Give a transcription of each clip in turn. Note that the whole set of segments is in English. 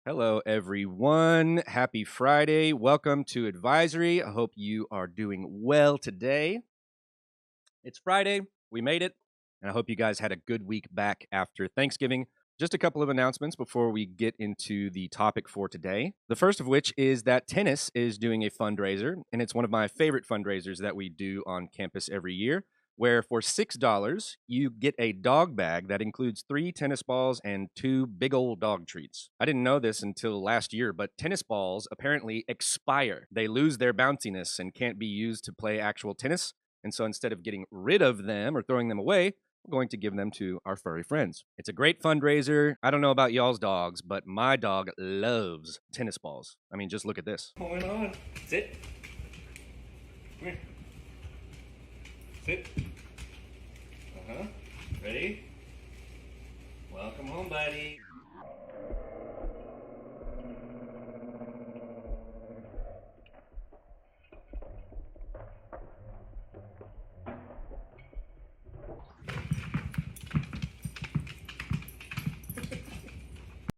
Hello, everyone. Happy Friday. Welcome to Advisory. I hope you are doing well today. It's Friday. We made it. And I hope you guys had a good week back after Thanksgiving. Just a couple of announcements before we get into the topic for today. The first of which is that tennis is doing a fundraiser, and it's one of my favorite fundraisers that we do on campus every year, where for $6, you get a dog bag that includes 3 tennis balls and 2 big old dog treats. I didn't know this until last year, but tennis balls apparently expire. They lose their bounciness and can't be used to play actual tennis. And so instead of getting rid of them or throwing them away, we're going to give them to our furry friends. It's a great fundraiser. I don't know about y'all's dogs, but my dog loves tennis balls. I mean, just look at this. Going on. Sit. Come here. Sit. Uh-huh. Ready? Welcome home, buddy.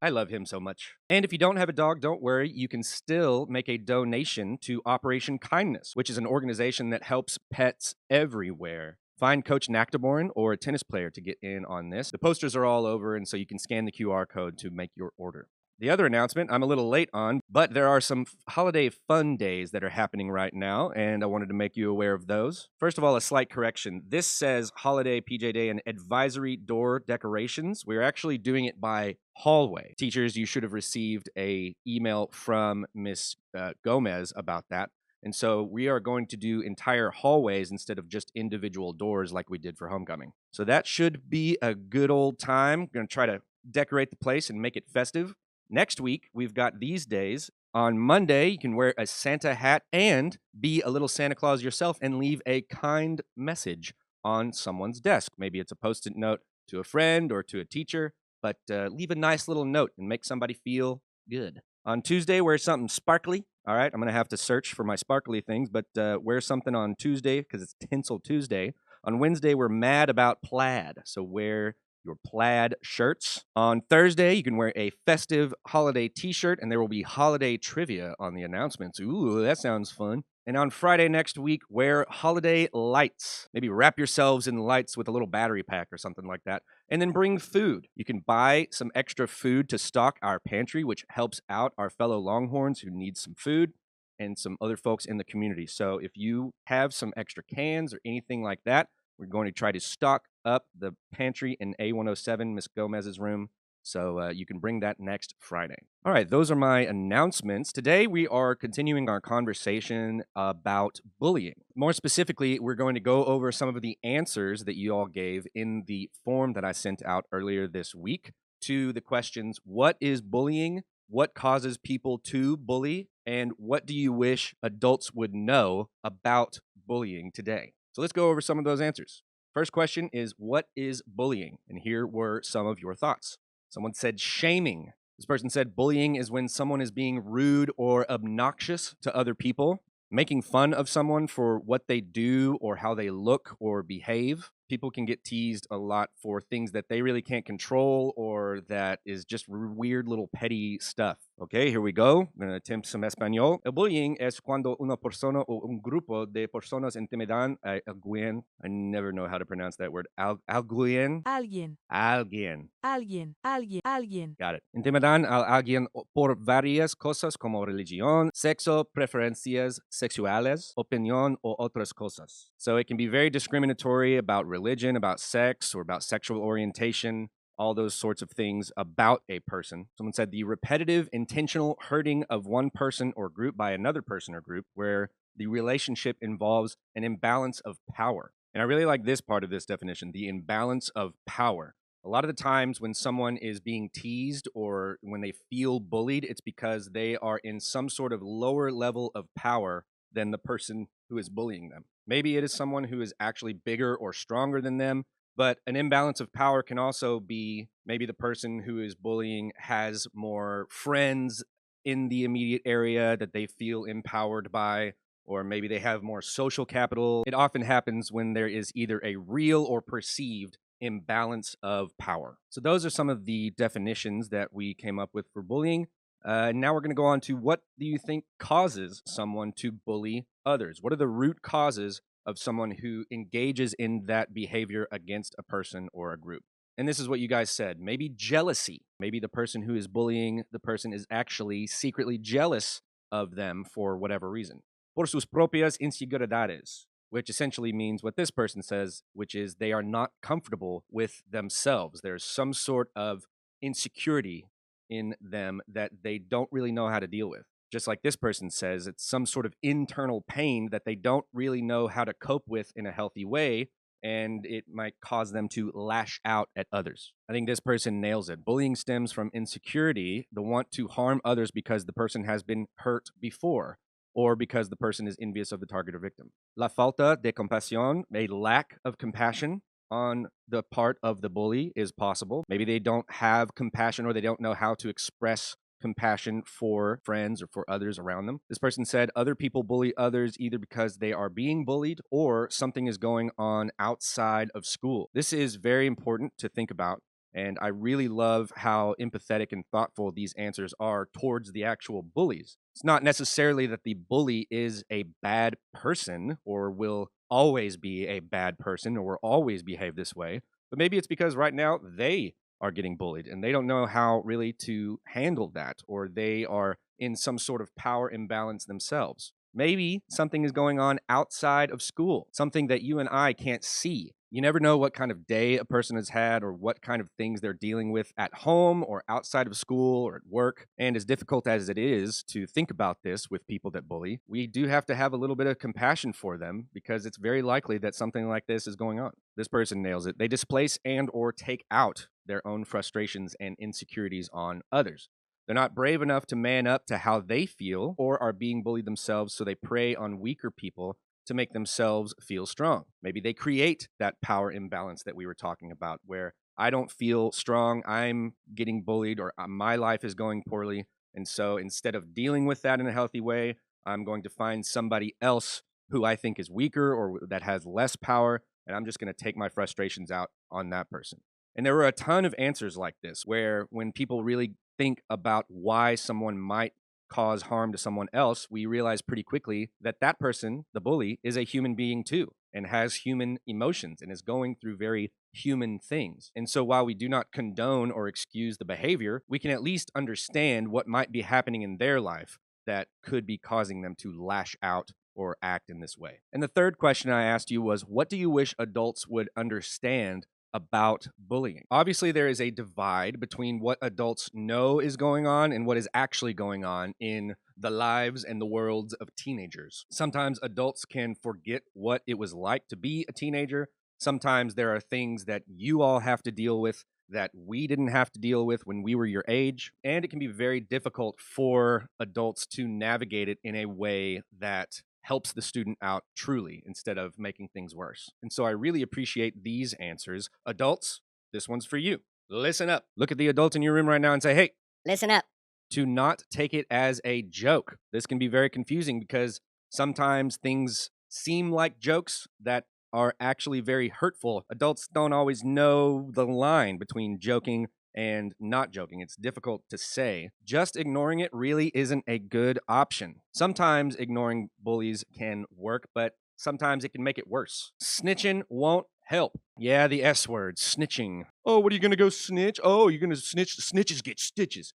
I love him so much. And if you don't have a dog, don't worry. You can still make a donation to Operation Kindness, which is an organization that helps pets everywhere. Find Coach Nactaborn or a tennis player to get in on this. The posters are all over, and so you can scan the QR code to make your order. The other announcement I'm a little late on, but there are some holiday fun days that are happening right now, and I wanted to make you aware of those. First of all, a slight correction. This says Holiday PJ Day and Advisory Door Decorations. We're actually doing it by hallway. Teachers, you should have received a email from Miss Gomez about that. And so we are going to do entire hallways instead of just individual doors like we did for homecoming. So that should be a good old time. We're going to try to decorate the place and make it festive. Next week, we've got these days. On Monday, you can wear a Santa hat and be a little Santa Claus yourself and leave a kind message on someone's desk. Maybe it's a Post-it note to a friend or to a teacher, but leave a nice little note and make somebody feel good. On Tuesday, wear something sparkly. All right, I'm going to have to search for my sparkly things, but wear something on Tuesday because it's Tinsel Tuesday. On Wednesday, we're mad about plaid, so wear your plaid shirts. On Thursday, you can wear a festive holiday t-shirt, and there will be holiday trivia on the announcements. Ooh, that sounds fun. And on Friday next week, wear holiday lights. Maybe wrap yourselves in lights with a little battery pack or something like that. And then bring food. You can buy some extra food to stock our pantry, which helps out our fellow Longhorns who need some food and some other folks in the community. So if you have some extra cans or anything like that, we're going to try to stock up the pantry in A107, Miss Gomez's room. So you can bring that next Friday. All right, those are my announcements. Today we are continuing our conversation about bullying. More specifically, we're going to go over some of the answers that you all gave in the form that I sent out earlier this week to the questions: what is bullying? What causes people to bully? And what do you wish adults would know about bullying today? So let's go over some of those answers. First question is, what is bullying? And here were some of your thoughts. Someone said shaming. This person said bullying is when someone is being rude or obnoxious to other people, making fun of someone for what they do or how they look or behave. People can get teased a lot for things that they really can't control or that is just weird little petty stuff. Okay, here we go. I'm going to attempt some Espanol. El bullying es cuando una persona o un grupo de personas intimidan a alguien. I never know how to pronounce that word. Alguien. Alguien, Alguien. alguien. Got it. Intimidan a alguien por varias cosas como religión, sexo, preferencias sexuales, opinión, o otras cosas. So it can be very discriminatory about religion, about sex, or about sexual orientation, all those sorts of things about a person. Someone said the repetitive, intentional hurting of one person or group by another person or group where the relationship involves an imbalance of power. And I really like this part of this definition, the imbalance of power. A lot of the times when someone is being teased or when they feel bullied, it's because they are in some sort of lower level of power than the person who is bullying them. Maybe it is someone who is actually bigger or stronger than them, but an imbalance of power can also be maybe the person who is bullying has more friends in the immediate area that they feel empowered by, or maybe they have more social capital. It often happens when there is either a real or perceived imbalance of power. So those are some of the definitions that we came up with for bullying. Now we're going to go on to what do you think causes someone to bully others? What are the root causes of someone who engages in that behavior against a person or a group? And this is what you guys said. Maybe jealousy. Maybe the person who is bullying the person is actually secretly jealous of them for whatever reason. Por sus propias inseguridades, which essentially means what this person says, which is they are not comfortable with themselves. There's some sort of insecurity in them that they don't really know how to deal with. Just like this person says, it's some sort of internal pain that they don't really know how to cope with in a healthy way, and it might cause them to lash out at others. I think this person nails it. Bullying stems from insecurity, the want to harm others because the person has been hurt before, or because the person is envious of the target or victim. La falta de compasión, a lack of compassion on the part of the bully is possible. Maybe they don't have compassion or they don't know how to express compassion for friends or for others around them. This person said other people bully others either because they are being bullied or something is going on outside of school. This is very important to think about. And I really love how empathetic and thoughtful these answers are towards the actual bullies. It's not necessarily that the bully is a bad person or will always be a bad person or will always behave this way, but maybe it's because right now they are getting bullied and they don't know how really to handle that, or they are in some sort of power imbalance themselves. Maybe something is going on outside of school, something that you and I can't see. You never know what kind of day a person has had or what kind of things they're dealing with at home or outside of school or at work. And as difficult as it is to think about this with people that bully, we do have to have a little bit of compassion for them because it's very likely that something like this is going on. This person nails it. They displace and or take out their own frustrations and insecurities on others. They're not brave enough to man up to how they feel or are being bullied themselves, so they prey on weaker people to make themselves feel strong. Maybe they create that power imbalance that we were talking about, where I don't feel strong, I'm getting bullied, or my life is going poorly. And so instead of dealing with that in a healthy way, I'm going to find somebody else who I think is weaker or that has less power, and I'm just going to take my frustrations out on that person. And there were a ton of answers like this, where when people really think about why someone might cause harm to someone else, we realize pretty quickly that that person, the bully, is a human being too and has human emotions and is going through very human things. And so while we do not condone or excuse the behavior, we can at least understand what might be happening in their life that could be causing them to lash out or act in this way. And the third question I asked you was, what do you wish adults would understand about bullying? Obviously, there is a divide between what adults know is going on and what is actually going on in the lives and the worlds of teenagers. Sometimes adults can forget what it was like to be a teenager. Sometimes there are things that you all have to deal with that we didn't have to deal with when we were your age. And it can be very difficult for adults to navigate it in a way that helps the student out truly instead of making things worse. And so I really appreciate these answers. Adults, this one's for you. Listen up. Look at the adult in your room right now and say, hey, listen up. To not take it as a joke. This can be very confusing because sometimes things seem like jokes that are actually very hurtful. Adults don't always know the line between joking and not joking. It's difficult to say. Just ignoring it really isn't a good option. Sometimes ignoring bullies can work, but sometimes it can make it worse. Snitching won't help. Yeah, the S word, snitching. Oh, what are you gonna go snitch? Oh, you're gonna snitch? Snitches get stitches.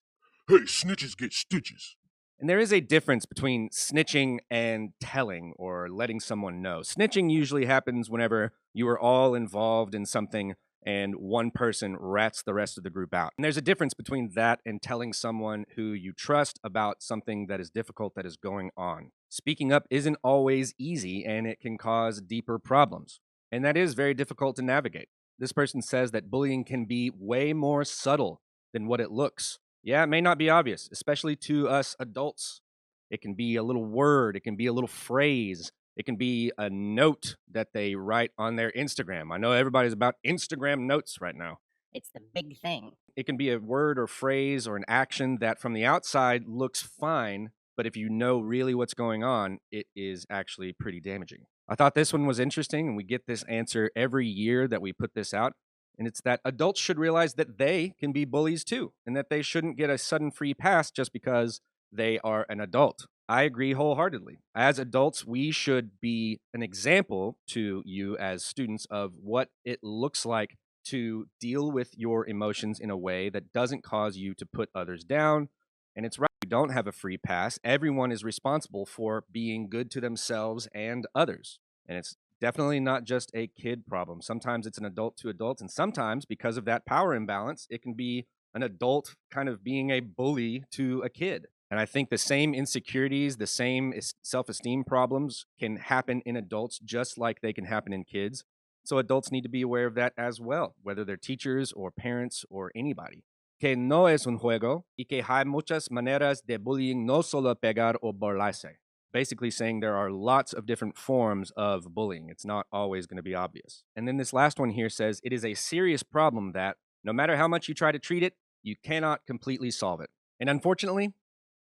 Hey, snitches get stitches. And there is a difference between snitching and telling or letting someone know. Snitching usually happens whenever you are all involved in something and one person rats the rest of the group out. And there's a difference between that and telling someone who you trust about something that is difficult that is going on. Speaking up isn't always easy and it can cause deeper problems. And that is very difficult to navigate. This person says that bullying can be way more subtle than what it looks. Yeah, it may not be obvious, especially to us adults. It can be a little word, it can be a little phrase, it can be a note that they write on their Instagram. I know everybody's about Instagram notes right now. It's the big thing. It can be a word or phrase or an action that from the outside looks fine, but if you know really what's going on, it is actually pretty damaging. I thought this one was interesting, and we get this answer every year that we put this out. And it's that adults should realize that they can be bullies too, and that they shouldn't get a sudden free pass just because they are an adult. I agree wholeheartedly. As adults, we should be an example to you as students of what it looks like to deal with your emotions in a way that doesn't cause you to put others down. And it's right, we don't have a free pass. Everyone is responsible for being good to themselves and others. And it's definitely not just a kid problem. Sometimes it's an adult to adult, and sometimes because of that power imbalance, it can be an adult kind of being a bully to a kid. And I think the same insecurities, the same self esteem problems can happen in adults just like they can happen in kids. So adults need to be aware of that as well, whether they're teachers or parents or anybody. Que no es un juego y que hay muchas maneras de bullying, no solo pegar o burlarse. Basically saying there are lots of different forms of bullying. It's not always going to be obvious. And then this last one here says it is a serious problem that no matter how much you try to treat it, you cannot completely solve it. And unfortunately,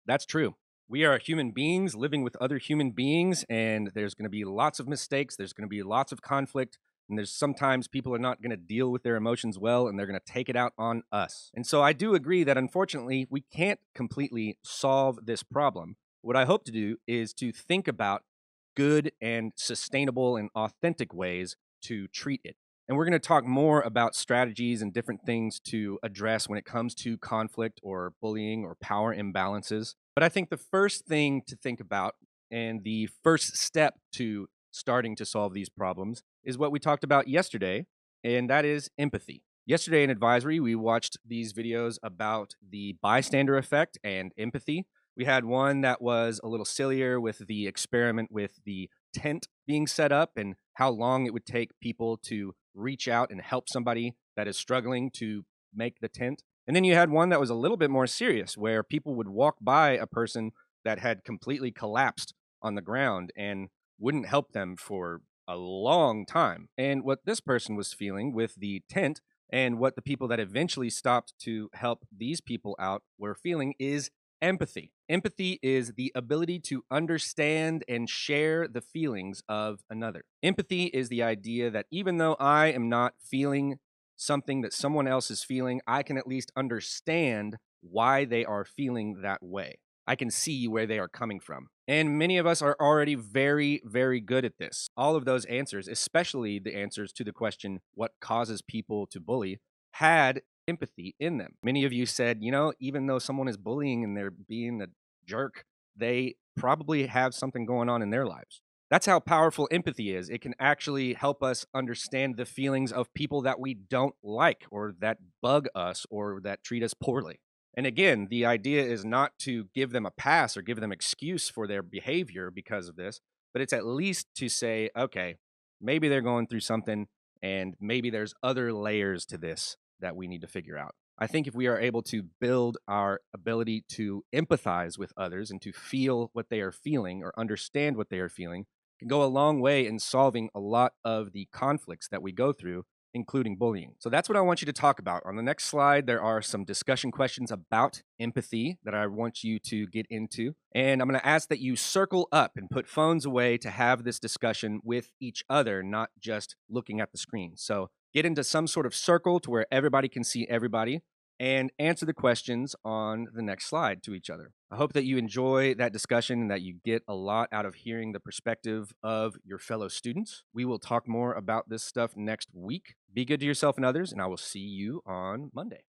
that's true. We are human beings living with other human beings, and there's going to be lots of mistakes. There's going to be lots of conflict. And there's sometimes people are not going to deal with their emotions well, and they're going to take it out on us. And so I do agree that unfortunately, we can't completely solve this problem. What I hope to do is to think about good and sustainable and authentic ways to treat it. And we're going to talk more about strategies and different things to address when it comes to conflict or bullying or power imbalances. But I think the first thing to think about and the first step to starting to solve these problems is what we talked about yesterday, and that is empathy. Yesterday in advisory, we watched these videos about the bystander effect and empathy. We had one that was a little sillier with the experiment with the tent being set up and how long it would take people to reach out and help somebody that is struggling to make the tent. And then you had one that was a little bit more serious where people would walk by a person that had completely collapsed on the ground and wouldn't help them for a long time. And what this person was feeling with the tent and what the people that eventually stopped to help these people out were feeling is empathy. Empathy is the ability to understand and share the feelings of another. Empathy is the idea that even though I am not feeling something that someone else is feeling, I can at least understand why they are feeling that way. I can see where they are coming from. And many of us are already very, very good at this. All of those answers, especially the answers to the question, what causes people to bully, had empathy in them. Many of you said, even though someone is bullying and they're being a jerk, they probably have something going on in their lives. That's how powerful empathy is. It can actually help us understand the feelings of people that we don't like or that bug us or that treat us poorly. And again, the idea is not to give them a pass or give them excuse for their behavior because of this, but it's at least to say, okay, maybe they're going through something and maybe there's other layers to this that we need to figure out. I think if we are able to build our ability to empathize with others and to feel what they are feeling or understand what they are feeling, can go a long way in solving a lot of the conflicts that we go through, including bullying. So that's what I want you to talk about. On the next slide, there are some discussion questions about empathy that I want you to get into. And I'm going to ask that you circle up and put phones away to have this discussion with each other, not just looking at the screen. So get into some sort of circle to where everybody can see everybody and answer the questions on the next slide to each other. I hope that you enjoy that discussion and that you get a lot out of hearing the perspective of your fellow students. We will talk more about this stuff next week. Be good to yourself and others, and I will see you on Monday.